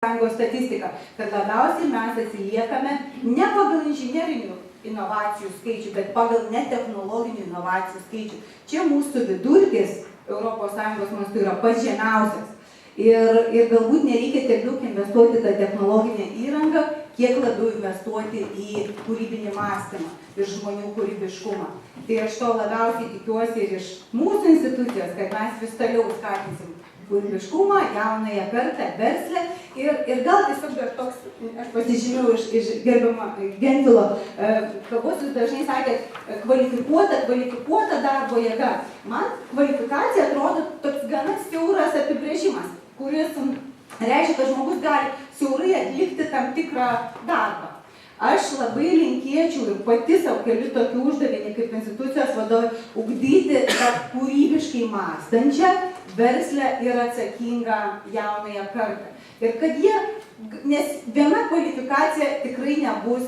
Sąjungos statistika, kad labiausiai mes atsiliekame ne pagal inžinerinių inovacijų skaičių, bet pagal netechnologinių inovacijų skaičių. Čia mūsų vidurkis ES mastu yra pats žemiausias. Ir galbūt nereikia tiek daug investuoti tą technologinę įrangą, kiek labiau investuoti į kūrybinį mąstymą ir žmonių kūrybiškumą. Tai aš to labiausiai tikiuosi ir iš mūsų institucijos, kad mes vis toliau skatinsim kūrybiškumą, jaunąją kartą, verslę ir gal tiesiog dar toks, aš pasižymėjau iš gerbiamo Gentvilo kalbos, jūs dažnai sakėt kvalifikuota darbo jėga. Man kvalifikacija atrodo toks gana siauras apibrėžimas, kuris reiškia, kad žmogus gali siaurai atlikti tam tikrą darbą. Aš labai linkėčiau ir pati savo keliu tokį uždavinį kaip institucijos vadovai ugdyti tą kūrybiškai mąstančią, verslę ir atsakingą jaunąją kartą. Ir kad jie, nes viena kvalifikacija tikrai nebus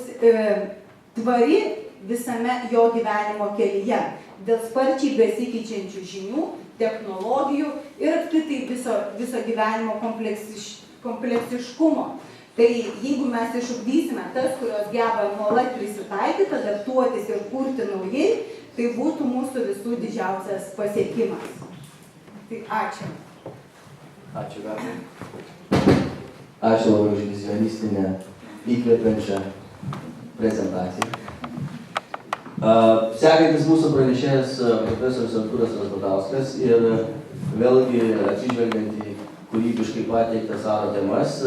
tvari visame jo gyvenimo kelyje, dėl sparčiai besikeičiančių žinių, technologijų ir apskritai viso gyvenimo kompleksiškumo. Tai jeigu mes išugdysime tas, kurios geba nuolat prisitaikyti, adaptuotis ir kurti naujai, tai būtų mūsų visų didžiausias pasiekimas. Tai ačiū. Ačiū, Gabija. Ačiū labai už vizionistinę, įkvepiančią prezentaciją. Sekantis mūsų pranešėjas profesorius Artūras Razbadauskas ir vėlgi atsižvelgiant į kūrybiškai pateiktas aro temas,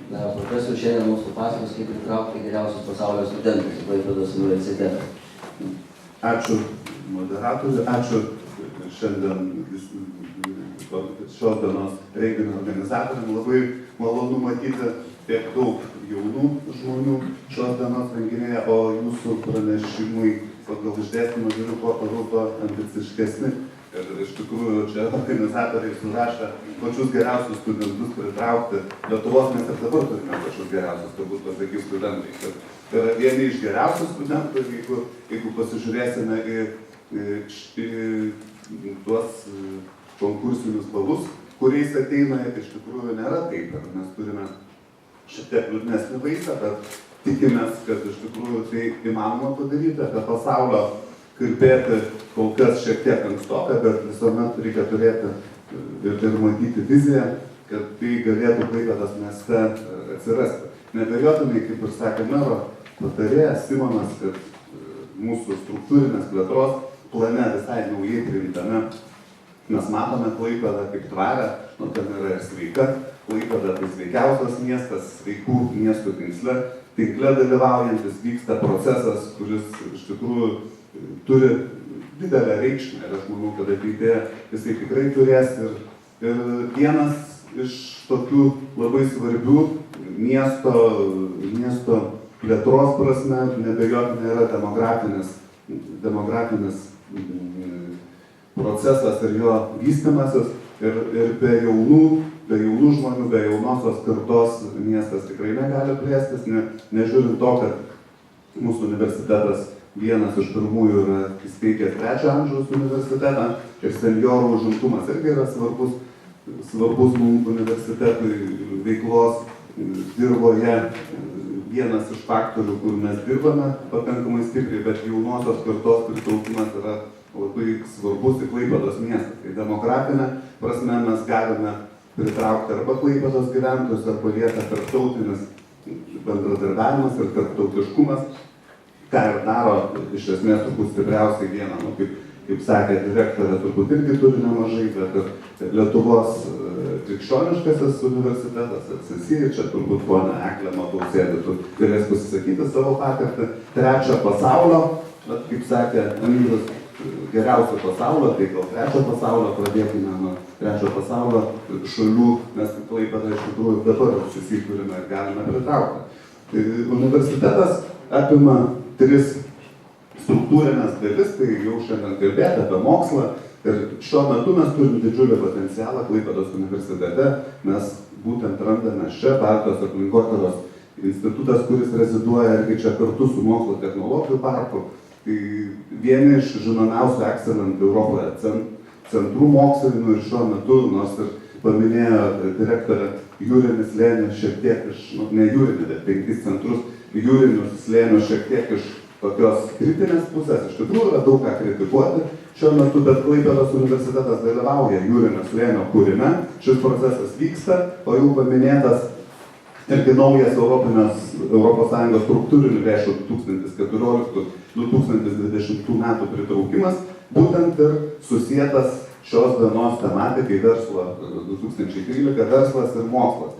profesorius šiandien mums papasakos, kaip pritraukti geriausius pasaulio studentus į Klaipėdos universitetą. Ačiū moderatoriui, ačiū šiandien šios dienos renginio organizatoriam. Labai malonu matyti tiek daug jaunų žmonių šios dienos renginėje, o jūsų pranešimui pagal išdėstymą žiūriu kuo parodo ambiciškesni. Ir iš tikrųjų čia organizatoriai surašė pačius geriausius studentus pritraukti. Lietuvos mes ir dabar turime pačius geriausius, turbūt pasakys studentai. Tai yra vieni iš geriausių studentų, jeigu pasižiūrėsime į tuos konkursinius balus, kuriais ateina, iš tikrųjų nėra taip, kad mes turime šiek tiek liūdnesnį vaizdą, bet tikimės, kad iš tikrųjų tai įmanoma padaryti, apie pasaulio kalbėti kol kas šiek tiek ankstoka, bet visuomet reikia turėti ir matyti viziją, kad tai galėtų Klaipėdos mieste atsirasti. Neabejotinai, kaip ir sakė mero patarėjas Simonas, kad mūsų struktūrinės plėtros plane visai naujai priimtame mes matome Klaipėdą kaip tvarę, ten yra ir sveika. Klaipėda tai sveikiausias miestas, sveikų miestų tinkle dalyvaujantis vyksta procesas, kuris iš tikrųjų turi didelę reikšmę ir aš manau, kad ateityje jisai tikrai turės ir vienas iš tokių labai svarbių miesto plėtros prasme neabejotinai yra demografinis procesas ir jo vystymasis ir be jaunų žmonių, be jaunosios kartos miestas tikrai negali plėstis, nežiūrint to, kad mūsų universitetas vienas iš pirmųjų yra įsteigęs 3 amžiaus universitetą ir senjorų užimtumas irgi yra svarbus mums universitetui veiklos dirboje. Vienas iš faktorių, kur mes dirbame pakankamai stipriai, bet jaunosios kartos pritraukimas yra labai svarbus į Klaipėdos miestą. Tai demografinė prasme mes galime pritraukti arba Klaipėdos gyventojus, arba lieka tarptautinis bendradarbiavimas ir tarptautiškumas, ką ir daro iš esmės turbūt stipriausiai vieną, kaip sakė direktorė, turbūt irgi turi nemažai, bet Lietuvos krikščioniškasis universitetas, SSI, čia turbūt ponia Eglė matau sėdi, galės pasisakyti savo patirtį. 3 pasaulio, kaip sakė Andrius, geriausio pasaulio, tai gal 3 pasaulio, pradėkime nuo 3 pasaulio šalių, mes Klaipėdą iš tikrųjų dabar SSI turime ir galime pritraukti. Universitetas apima 3 struktūrinės dalis, tai jau šiandien kalbėti apie mokslą. Ir šiuo metu mes turime didžiulį potencialą Klaipėdos universitete. Mes būtent randame čia Baltijos aplinkotyros institutas, kuris reziduoja irgi čia kartu su mokslo technologijų parku. Tai vieni iš žinomiausių Excellent Europoje centrų mokslinių ir šiuo metu, nors ir paminėjo direktorė jūrinį slėnį šiek tiek iš, ne jūrinį, bet 5 centrus jūrinius slėnius šiek tiek iš tokios kritinės pusės. Iš tikrųjų yra daug ką kritikuoti šiuo metu, bet Klaipėdos universitetas dalyvauja jūrinio slėnio kūrime. Šis procesas vyksta, o jau paminėtas irgi naujas ES struktūrinių lėšų 2014-2020 metų pritraukimas, būtent ir susietas šios dienos tematikai verslo 2013 verslas ir mokslas.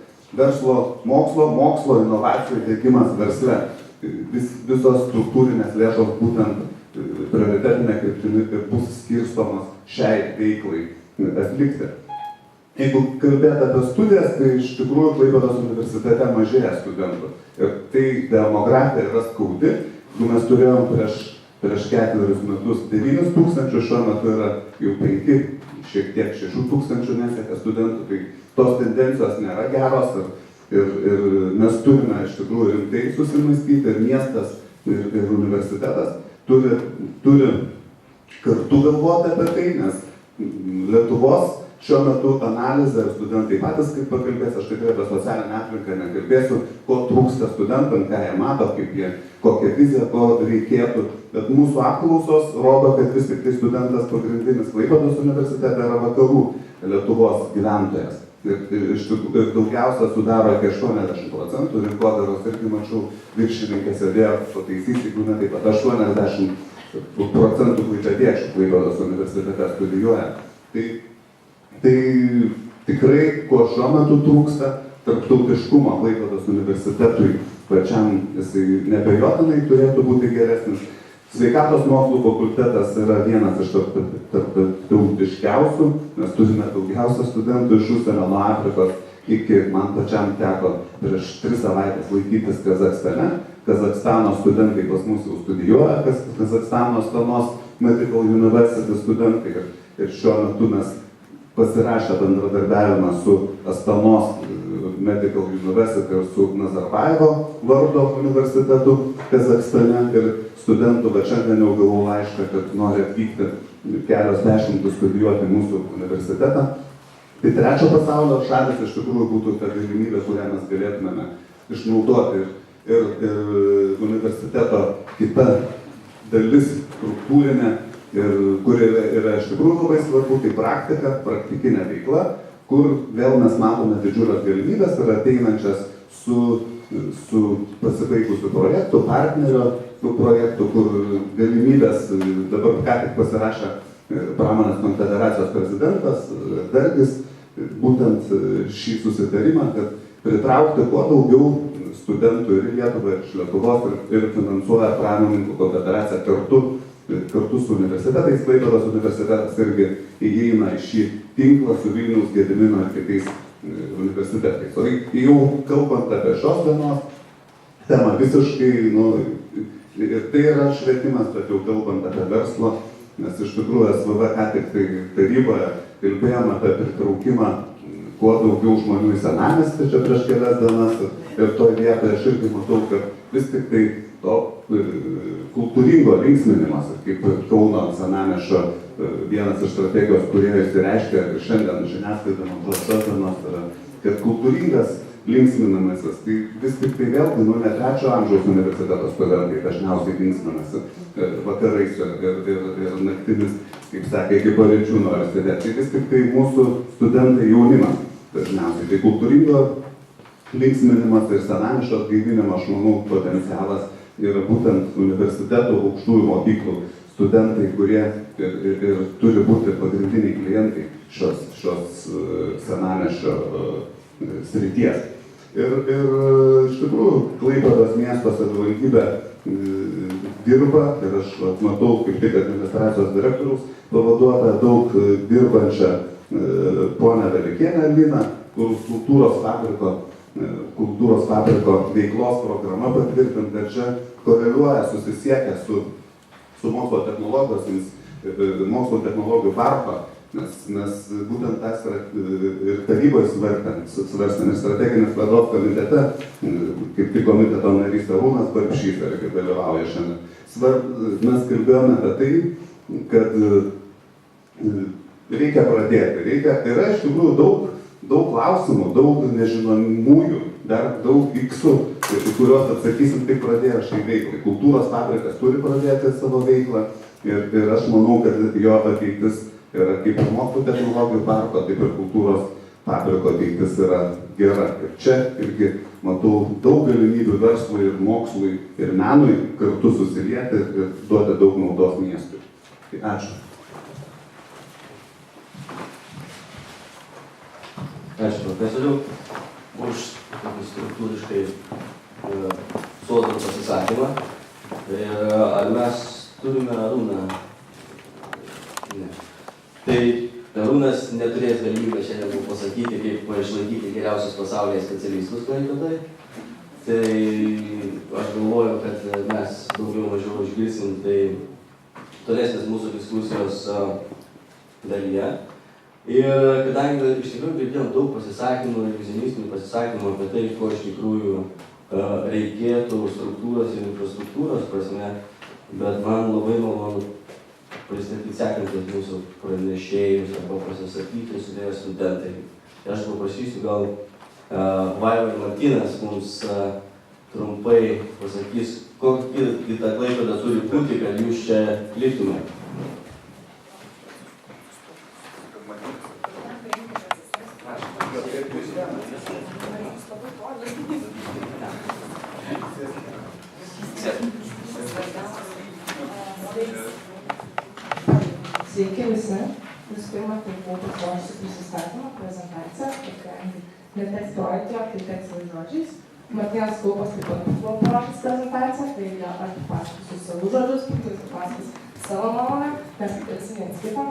Mokslo inovacijų teikimas versle. Visos struktūrinės lėšos būtent prioritetinė kryptimi ir bus skirstomos šiai veiklai atlikti. Jeigu kalbėti apie studijas, tai iš tikrųjų Klaipėdos universitete mažėja studentų. Ir tai demografija yra skaudi. Jeigu mes turėjom prieš 4 metus 9 000, šiuo metu yra jau 5, šiek tiek 6 000 nesiekia studentų. Tai tos tendencijos nėra geros ir mes turime iš tikrųjų rimtai susimąstyti ir miestas ir universitetas turi kartu galvoti apie tai, nes Lietuvos šiuo metu analizė ir studentai patys, kaip pakalbės, aš tikrai apie socialinę aplinką nekalbėsiu, ko trūksta studentam, ką jie mato, kokią viziją, ko reikėtų. Bet mūsų apklausos rodo, kad vis tik tai studentas pagrindinis Klaipėdos universitete yra vakarų Lietuvos gyventojas. Ir daugiausia sudaro iki 80%, rinkodaros irgi mačiau, viršininkė sėdėjo, pataisys, jeigu ne taip pat 80% klaipėdiečių Klaipėdos universitete studijuoja. Tai tikrai, ko šiuo metu trūksta, tarptautiškumo Klaipėdos universitetui pačiam jisai neabejotinai turėtų būti geresnis. Sveikatos mokslų fakultetas yra vienas iš tarptautiškiausių, mes turime daugiausia studentų iš užsienio nuo Afrikos iki, man pačiam teko prieš 3 savaitės laikytis Kazachstane. Kazachstano studentai pas mus jau studijuoja, Kazachstano Astanos Medical University studentai ir šiuo metu mes pasirašę bendradarbiavimą su Astanos Medical University ir su Nazarbajevo vardo universitetu Kazachstane ir studentų, bet šiandien jau gavau laišką, kad nori atvykti kelios dešimtis studijuoti mūsų universitetą. Tai trečio pasaulio šalis iš tikrųjų būtų ta galimybė, kurią mes galėtumėme išnaudoti ir universiteto kita dalis struktūrinė, kuri yra iš tikrųjų labai svarbu, tai praktika, praktikinė veikla, kur vėl mes matome didžiulės galimybės ir ateinančias su pasibaigusiu projektu, partnerio projektų, kur galimybės dabar ką tik pasirašė Pramonės konfederacijos prezidentas Dargis, būtent šį susitarimą, kad pritraukti kuo daugiau studentų ir Lietuvą, ir iš Lietuvos, ir finansuoja Pramonininkų konfederacija kartu su universitetais. Klaipėdos universitetas irgi įeina į šį tinklą su Vilniaus, Gedimino ir kitais universitetais. O jau kalbant apie šios dienos temą visiškai, ir tai yra švietimas, bet jau kalbant apie verslo, nes iš tikrųjų SVV ką tik tai taryboje kalbėjome apie pritraukimą kuo daugiau žmonių į senamiestį čia prieš kelias dienas ir toj vietoje aš irgi matau, kad vis tik tai to kultūringo linksminimas, kaip Kauno senamiesčio vienas iš strategijos, kurie išsireiškia ir šiandien žiniasklaida man šios dienos yra, kad kultūringas linksminamasis, tai vis tik tai vėlgi, ne 3 amžiaus universiteto studentai dažniausiai linksminasi vakarais ir naktimis, kaip sakė, iki paryčių nori sėdėti. Tai vis tik tai mūsų studentai jaunimas dažniausiai. Tai kultūringo linksminimas ir senamiesčio atgaivinimo, aš manau, potencialas yra būtent universitetų, aukštųjų mokyklų studentai, kurie ir turi būti pagrindiniai klientai šios senamiesčio srities. Ir iš tikrųjų Klaipėdos miesto savivaldybė dirba ir aš matau kaip tik administracijos direktoriaus pavaduotoją daug dirbančią ponę Velikienę Albiną, kur kultūros fabriko veiklos programa patvirtinta ir čia koreliuoja, susisiekia su mokslo technologijų parko, nes būtent tas ir taryboje svarstėm ir strateginės plėtros komitete, kaip tik komiteto narys Arūnas Barbšys irgi dalyvauja šiandien. Mes kalbėjome apie tai, kad reikia pradėti. Yra iš tikrųjų daug klausimų, daug nežinomųjų, dar daug iksų, į kuriuos atsakysim tik pradėję šiai veiklai. Kultūros fabrikas turi pradėti savo veiklą ir aš manau, kad jo ateitis yra kaip ir mokslo technologijų parko, taip ir kultūros fabriko ateitis yra gera. Ir čia irgi matau daug galimybių verslui ir mokslui ir menui kartu susilieti ir duoti daug naudos miestui. Tai ačiū. Ačiū profesoriau už tokį struktūriškai sodrų pasisakymą. Ir ar mes turime Arūną? Ne. Tai Arūnas neturės galimybę šiandien mums pasakyti, kaip išlaikyti geriausius pasaulyje specialistus Klaipėdoje. Tai aš galvoju, kad mes daugiau mažiau išgirsim tai tolesnės mūsų diskusijos dalyje. Ir kadangi iš tikrųjų girdėjom daug pasisakymų, revizionistinių pasisakymų apie tai, ko iš tikrųjų reikėtų struktūros ir infrastruktūros prasme, bet man labai malonu pristatyti sekančius mūsų pranešėjus arba pasisakyti sudėję studentai. Aš paprašysiu gal Vaiva ir Martynas mums trumpai pasakys, kokį tą Klaipėdą turi būti, kad jūs čia liktumėte. Sveiki visi. Visų pirma, tai buvau pasiruošusi prisistatymą, prezentaciją, kadangi neteks projekto, tai teks žodžiais. Martynas Kaupas taip pat buvo paruošęs prezentaciją, tai aš papasakosiu savo žodžius, kitas papasakos savo nuomonę, mes patarsim viens kitą.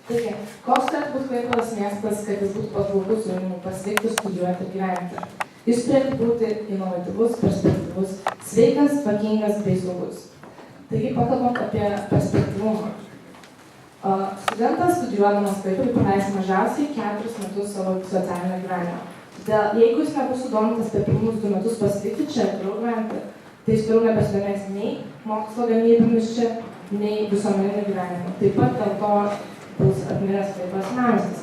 Taigi, koks turėtų būti Klaipėdos miestas, kad jis būtų patrauklus jaunimui pasveikti, studijuoti ir gyventi? Jis turėtų būti inovatyvus, perspektyvus, sveikas, tvarkingas bei saugus. Taigi, pakalbant apie perspektyvumą. Studentas studijuodamas Klaipėdoje praleis mažiausiai 4 metus savo socialinio gyvenimo. Todėl, jeigu jis nebus sudomintas per pirmus 2 metus pasilikti čia ir toliau gyventi, tai jis toliau nebesidomės nei mokslo galimybėmis čia, nei visuomeniniu gyvenimu. Taip pat dėl to bus atmiręs Klaipėdos senamiestis.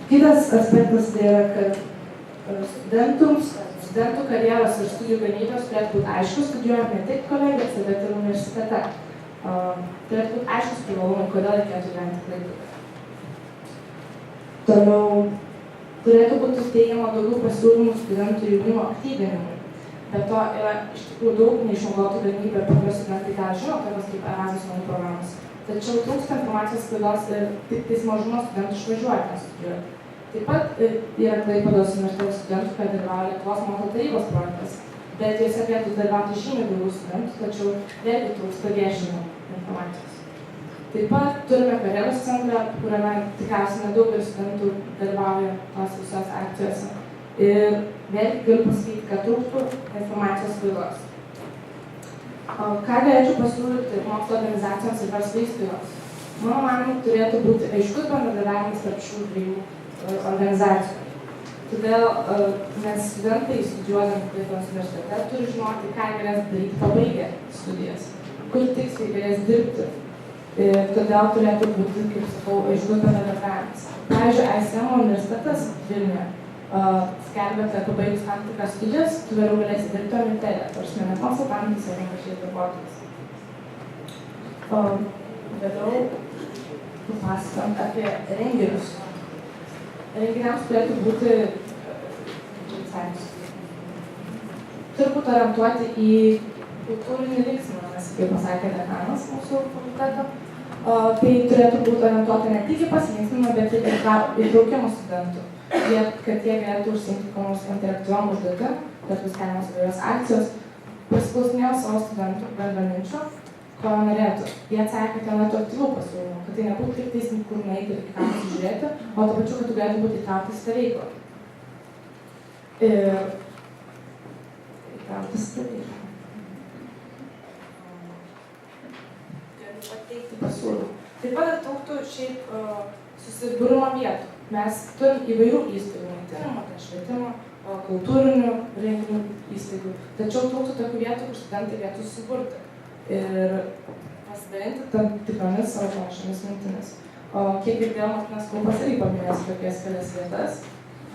Kitas aspektas tai yra, kad studentų karjeros ir studijų galimybės turėtų būti aiškus, studijuojant ne tik kolegijose, bet ir universitete. Turėtų būti aiškus privalumai, kodėl reikėtų gyventi Klaipėdoje. Toliau turėtų būti teigiama daugiau pasiūlymų studentų ir jaunimo aktyvinimui. Be to yra iš tikrųjų daug neišnaudotų galimybių, apie kurias studentai gal žino, tokios kaip Erasmus mainų programos. Tačiau trūksta informacijos sklaidos ir tik tais mažuma studentų išvažiuoja ten studijuoti. Taip pat yra Klaipėdos universiteto studentų, kurie dalyvauja Lietuvos mokslo tarybos projektas, bet juose galėtų dalyvauti žymiai daugiau studentų, tačiau vėlgi trūksta viešinimo informacijos. Taip pat turime karjeros centrą, kuriame tikriausiai nedaugelis studentų dalyvauja tos visos akcijose. Ir vėlgi galiu pasakyti, kad trūktų informacijos sklaidos. Ką galėčiau pasiūlyti mokslo organizacijoms ir verslo įstaigoms? Mano manymu, turėtų būti aiškus bendradarbiavimas tarp šių dviejų organizacijų. Todėl, nes studentai studijuodami Klaipėdos universitete turi žinoti, ką galės daryti pabaigę studijas, kur tiksliai galės dirbti. Ir todėl turėtų būti, kaip sakau, aiškus bendradarbiavimas. Pavyzdžiui, ISM universitetas Vilniuje skelbia, kad pabaigus tam tikras studijas, tu vėliau galėsi dirbti Omitele, tarsi ne konsultantais ar panašiais darbuotojais. Vėliau papasakant apie renginius. Renginiams turėtų būti turi būti orientuoti į kultūrinį vyksmą, nes kaip pasakė dekanas mūsų fakulteto, tai turėtų būti orientuoti ne tik į pasilinksmimą, bet ir įtraukimą studentų. Kad jie galėtų užsiimti kokiom interaktyviom užduotim, kad bus keliamos įvairios akcijos, pasiklausinėjo savo studentų bendraminčių, ko norėtų. Jie atsakė, kad jie norėtų aktyvių pasiūlymų, kad tai nebūtų tik tais, kur nueiti ir ką pasižiūrėti, o to pačiu, kad tu galėtų būti įtrauktas į tą veiklą. Ir įtrauktas į tą veiklą. Galiu pateikti pasiūlymų. Taip pat trūktų šiaip susibūrimo vietų. Mes turim įvairių įstaigų, maitinimo, švietimo, kultūrinių renginių įstaigų, tačiau trūktų tokių vietų, kur studentai galėtų susiburti ir pasidalinti tam tikromis savo panašiomis mintimis. Kiek girdėjau, Martynas Klupas irgi paminės tokias kelias vietas.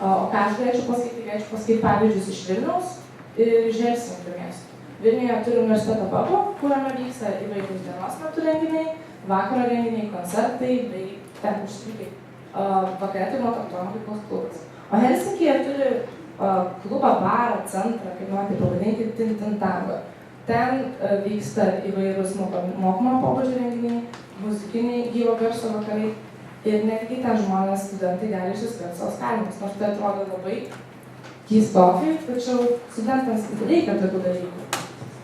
O ką aš galėčiau pasakyti pavyzdžius iš Vilniaus ir iš Helsinkio miesto. Vilniuje turi universiteto pabą, kuriame vyksta įvairūs dienos metu renginiai, vakaro renginiai, koncertai bei ten užstrikai. Vakare tai buvo traktuojama kaip koks klubas. O Helsinkyje turi klubą, barą, centrą, kaip norite pavadinti, Tintintango. Ten vyksta įvairūs mokomo pobūdžio renginiai, muzikiniai gyvo garso vakarai ir netgi ten žmonės, studentai gali išsiskirti savo skalimus. Nors tai atrodo labai keistokai, tačiau studentams reikia tokių dalykų.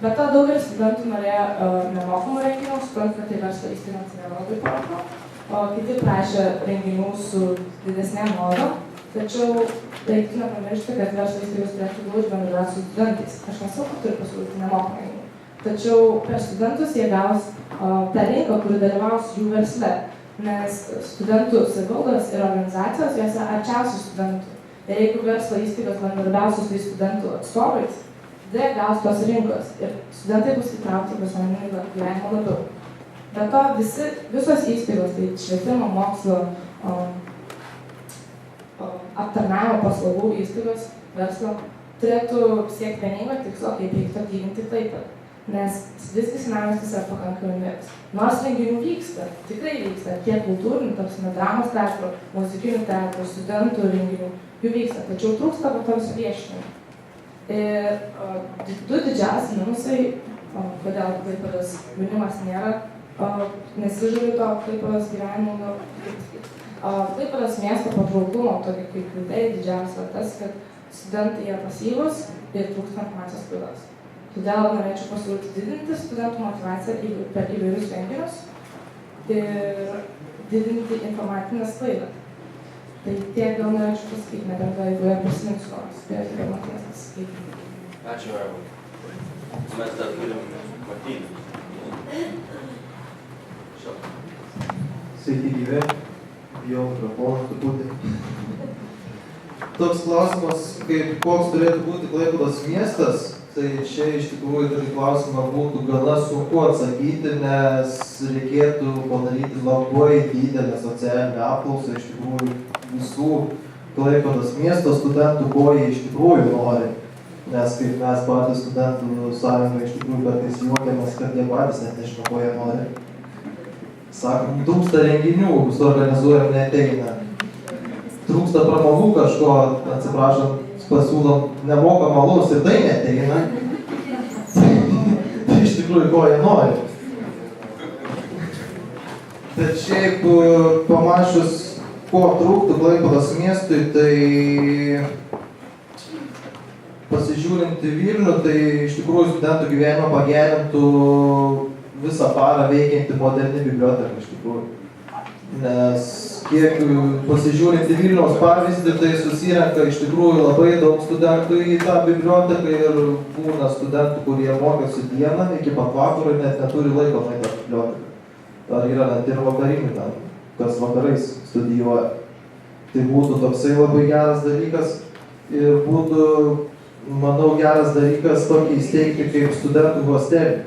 Bet to daugelis studentų norėjo nemokamų renginių, suprant, kad tai verslo įstaigoms nėra labai paranku, o kiti prašė renginių su didesnėm norom. Tačiau reiktų nepamiršti, kad verslo įstaigos turėtų glaudžiai bendrauti su studentais. Aš nesakau, kad turi pasiūlyti nemokamą renginių. Tačiau per studentus jie gaus tą rinką, kuri dalyvaus jų versle. Nes studentų savivaldos ir organizacijos jose arčiausiai studentų. Ir jeigu verslo įstaigos bendradarbiaus su studentų atstovais, tada gaus tos rinkos ir studentai bus įtraukti į visuomeninį gyvenimą labiau. Be to visos įstaigos, tai švietimo, mokslo, aptarnavimo paslaugų įstaigos, verslo, turėtų siekti vieningo tikslo, kaip reiktų atgyvinti Klaipėdą. Nes visgi senamiestis yra pakankamai mirs. Nors renginių vyksta, tikrai vyksta, tiek kultūrinių, tarpsime, dramos teatro, muzikinių teatrų, studentų renginių, jų vyksta, tačiau trūksta to viso viešinimo. Ir du didžiausi minusai, kodėl Klaipėdos jaunimas nėra, nesižiūri to Klaipėdos gyvenimo, Klaipėdos miesto patrauklumo, tokį kaip kriterijai didžiausia tas, kad studentai yra pasyvūs ir trūksta informacijos sklaidos. Todėl norėčiau pasiūlyti didinti studentų motyvaciją per įvairius renginius ir didinti informacinę sklaidą. Tai tiek gal norėčiau pasakyti, nebent jeigu jie prisiminsiu nors, tai informacinės pasakyti. Ačiū, Vaiva. Mes dar turim Martyną. Sveiki gyvi, bijau mikrofoną truputį. Toks klausimas, kaip koks turėtų būti Klaipėdos miestas, tai čia iš tikrųjų tokį klausimą būtų gana sunku atsakyti, nes reikėtų padaryti labai didelę socialinę apklausą iš tikrųjų visų Klaipėdos miesto studentų, ko jie iš tikrųjų nori. Nes kaip mes patys studentų sąjunga iš tikrųjų kartais juokiamės, kad jie patys net nežino, ko jie nori. Sakom, trūksta renginių, suorganizuojam, neateina. Trūksta pramogų kažko, atsiprašom, pasiūlom nemokamą alaus ir tai neateina. Tai iš tikrųjų, ko jie nori. Bet šiaip pamačius, ko trūktų Klaipėdos miestui, tai pasižiūrint į Vilnių, tai iš tikrųjų studentų gyvenimą pagerintų visą parą veikianti moderni biblioteka iš tikrųjų. Nes kiek pasižiūrint į Vilniaus pavyzdį, tai susirenka iš tikrųjų labai daug studentų į tą biblioteką ir būna studentų, kurie mokėsi dieną iki pat vakaro ir net neturi laiko nueiti į biblioteką. Ar yra net ir vakarinių ten, kas vakarais studijuoja. Tai būtų toksai labai geras dalykas ir būtų, manau, geras dalykas tokį įsteigti kaip studentų hostelį.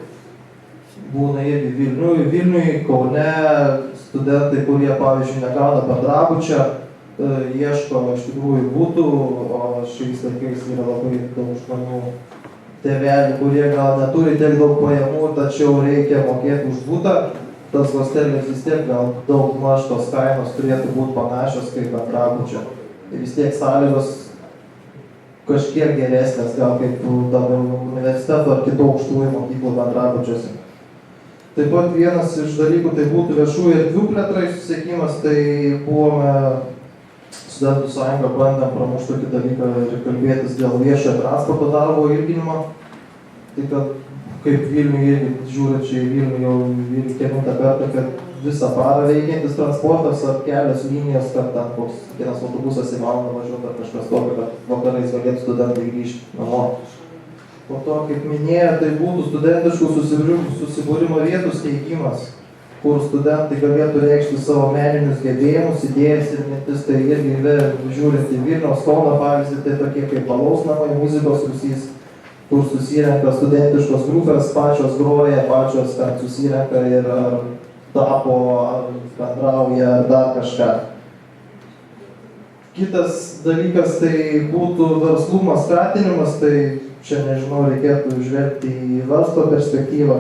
Būna irgi Vilniui, Kaune, studentai, kurie, pavyzdžiui, negauna bendrabučio, ieško iš tikrųjų būtų, o šiais laikais yra labai daug žmonių tėvelių, kurie gal neturi tiek daug pajamų, tačiau reikia mokėti už būtą. Tas hostelis vis tiek gal daug maž tos kainos turėtų būti panašios kaip bendrabučio. Ir vis tiek sąlygos kažkiek geresnės, gal kaip dabar universiteto ar kitų aukštųjų mokyklų bendrabučiuose. Taip pat vienas iš dalykų tai būtų viešųjų erdvių plėtra susiekimas, tai buvome studentų sąjunga bandėm pramušti tokį dalyką ir kalbėtis dėl viešojo transporto darbo ilginimo. Tai kad kaip Vilniuje irgi žiūrint čia į Vilnių jau kelintą kartą, kad visą parą veikiantis transportas ar kelios linijos, kad ten koks vienas autobusas į valandą važiuoti ar kažkas tokio, kad vakarais galėtų studentai grįžti namo. Po to, kaip minėjo, tai būtų studentiškų susibūrimo vietų steigimas, kur studentai galėtų reikšti savo meninius gebėjimus, idėjas ir mintis. Tai irgi žiūrint į Vilniaus Kauno pavyzdį, tai tokie kaip alaus namai, muzikos rūsys, kur susirenka studentiškos grupės, pačios groja, pačios ten susirenka ir tapo, ar bendrauja, ar dar kažką. Kitas dalykas tai būtų verslumo skatinimas, tai čia nežinau, reikėtų žvelgti į verslo perspektyvą.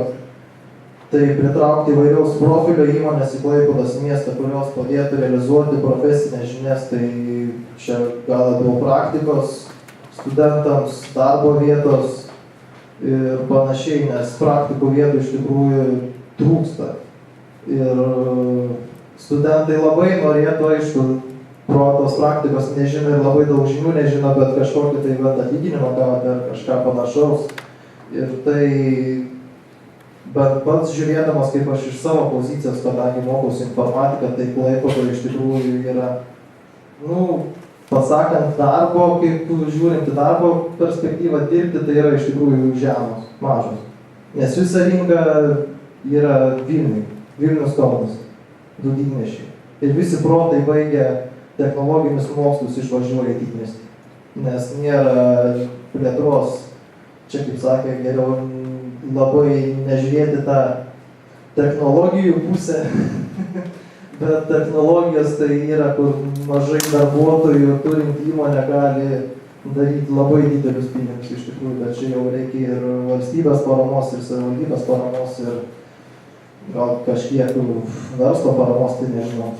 Tai pritraukti įvairiaus profilio įmonės į Klaipėdos miestą, kurios padėtų realizuoti profesinės žinias, tai čia gal labiau praktikos studentams, darbo vietos ir panašiai, nes praktikų vietų iš tikrųjų trūksta. Ir studentai labai norėtų, aišku, pro tos praktikos nežino ir labai daug žinių nežino, bet kažkokį tai atlyginimą gauti ar kažką panašaus. Ir tai bet pats žiūrėdamas, kaip aš iš savo pozicijos, kadangi mokausi informatiką, tai Klaipėdoje iš tikrųjų yra, pasakant darbo, kaip žiūrint į darbo perspektyvą dirbti, tai yra iš tikrųjų žemos, mažos. Nes visa rinka yra Vilnius Kaunas, du didmiesčiai. Ir visi protai baigia technologinius mokslus išvažiuoja į didmiestį. Nes nėra plėtros, čia kaip sakė, geriau labai nežiūrėti tą technologijų pusę, bet technologijos tai yra, kur mažai darbuotojų turint įmonę gali daryti labai didelius pinigus iš tikrųjų, bet čia jau reikia ir valstybės paramos, ir savivaldybės paramos, ir gal kažkiek verslo paramos, tai nežinau.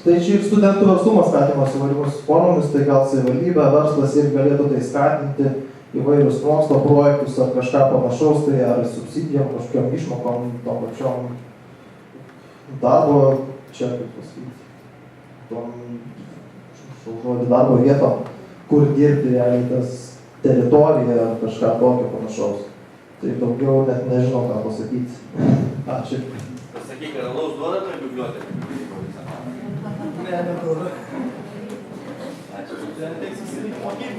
Tai čia ir studentų verslumo skatinimas įvairiomis formomis, tai gal savivaldybė, verslas ir galėtų tai skatinti įvairius mokslo projektus ar kažką panašaus, tai ar subsidijom, kažkokiam išmokom, tom pačiom darbo, čia kaip pasakyti, tom žodį darbo vietom, kur dirbti realiai tas teritorija ar kažką tokio panašaus. Tai daugiau net nežinau, ką pasakyti. Ačiū. Pasakyk, ar alaus duoda toj bibliotekai? Ne, neduoda. Ačiū.